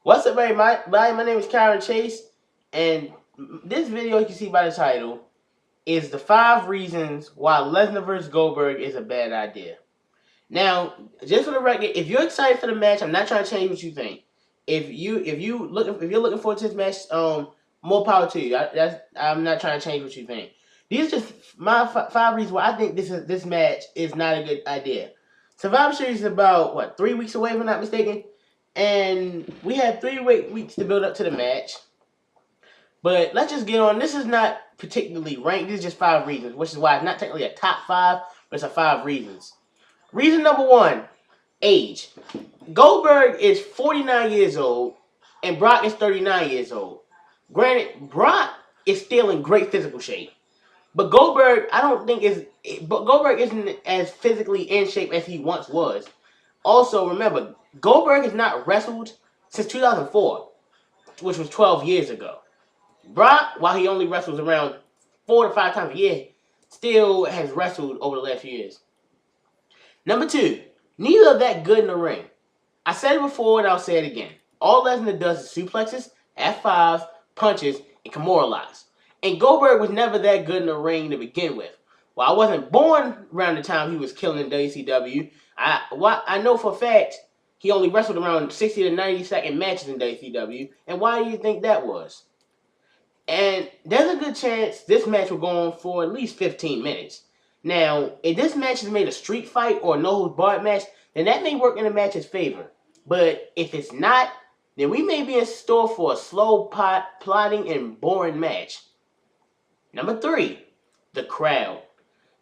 What's up, everybody? My name is Kyron Chase, and this video, you can see by the title, is the 5 reasons why Lesnar vs. Goldberg is a bad idea. Now, just for the record, if you're excited for the match, I'm not trying to change what you think. If you're looking forward to this match, more power to you. I'm not trying to change what you think. These are just my 5 reasons why I think this match is not a good idea. Survivor Series is about what 3 weeks away, if I'm not mistaken. And we had 3 weeks to build up to the match. But let's just get on. This is not particularly ranked. This is just 5 reasons, which is why it's not technically a top 5, but it's a 5 reasons. Reason number 1, age. Goldberg is 49 years old, and Brock is 39 years old. Granted, Brock is still in great physical shape. But Goldberg, I don't think is. But Goldberg isn't as physically in shape as he once was. Also, remember, Goldberg has not wrestled since 2004, which was 12 years ago. Brock, while he only wrestles around 4 to 5 times a year, still has wrestled over the last few years. Number 2, neither are that good in the ring. I said it before and I'll say it again. All Lesnar does is suplexes, F5s, punches, and Kimura locks. And Goldberg was never that good in the ring to begin with. While I wasn't born around the time he was killing in WCW, I know for a fact he only wrestled around 60 to 90-second matches in WCW. And why do you think that was? And there's a good chance this match will go on for at least 15 minutes. Now, if this match is made a street fight or a no-holds-barred match, then that may work in the match's favor. But if it's not, then we may be in store for a slow, plotting, and boring match. Number 3, the crowd.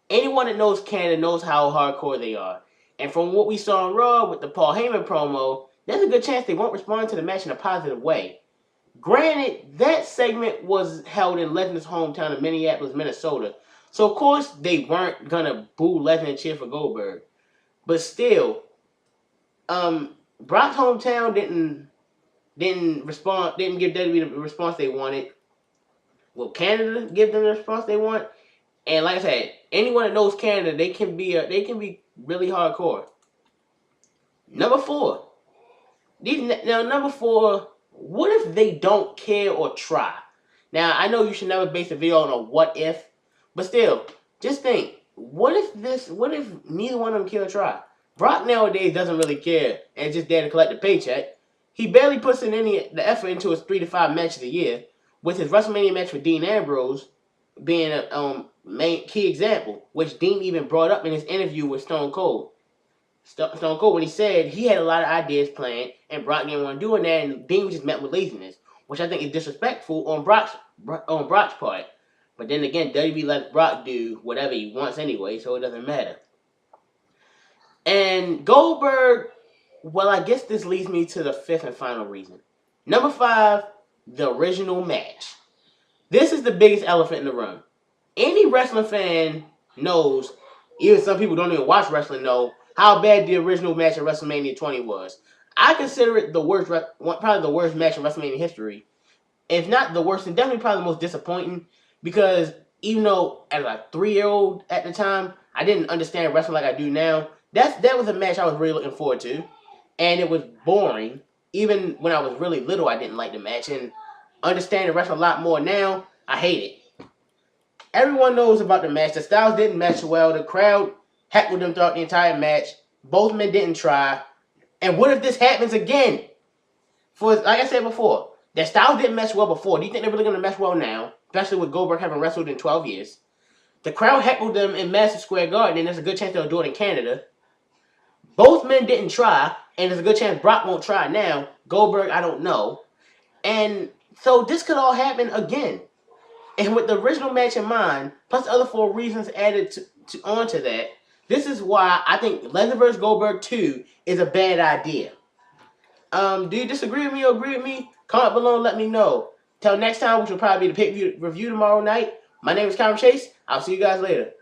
Anyone that knows Canada knows how hardcore they are. And from what we saw on Raw with the Paul Heyman promo, there's a good chance they won't respond to the match in a positive way. Granted, that segment was held in Lesnar's hometown of Minneapolis, Minnesota. So, of course, they weren't going to boo Lesnar and cheer for Goldberg. But still, Brock's hometown didn't give WWE the response they wanted. Will Canada give them the response they want? And like I said, anyone that knows Canada, they can be really hardcore. Number 4. Number 4, what if they don't care or try? Now, I know you should never base a video on a what if, but still, just think, what if neither one of them care or try? Brock nowadays doesn't really care and is just there to collect a paycheck. He barely puts in the effort into his 3 to 5 matches a year, with his WrestleMania match with Dean Ambrose being a main key example, which Dean even brought up in his interview with Stone Cold. Stone Cold, when he said he had a lot of ideas planned and Brock didn't want to do that, and Dean was just met with laziness, which I think is disrespectful on Brock's part. But then again, WWE lets Brock do whatever he wants anyway, so it doesn't matter. And Goldberg, well, I guess this leads me to the 5th and final reason. Number 5, the original match. This is the biggest elephant in the room. Any wrestling fan knows, even some people don't even watch wrestling know, how bad the original match at WrestleMania 20 was. I consider it probably the worst match in WrestleMania history. If not the worst, and definitely probably the most disappointing, because even though as a 3-year-old at the time, I didn't understand wrestling like I do now, that was a match I was really looking forward to. And it was boring. Even when I was really little, I didn't like the match. And understanding wrestling a lot more now, I hate it. Everyone knows about the match. The styles didn't match well. The crowd heckled them throughout the entire match. Both men didn't try. And what if this happens again? Like I said before, their styles didn't mesh well before. Do you think they're really going to mesh well now? Especially with Goldberg having wrestled in 12 years. The crowd heckled them in Madison Square Garden, and there's a good chance they'll do it in Canada. Both men didn't try, and there's a good chance Brock won't try now. Goldberg, I don't know. And so this could all happen again. And with the original match in mind, plus the other 4 reasons added onto that, this is why I think Lesnar vs. Goldberg 2 is a bad idea. Do you disagree with me or agree with me? Comment below and let me know. Till next time, which will probably be the pay-per-view review tomorrow night. My name is Kyron Chase. I'll see you guys later.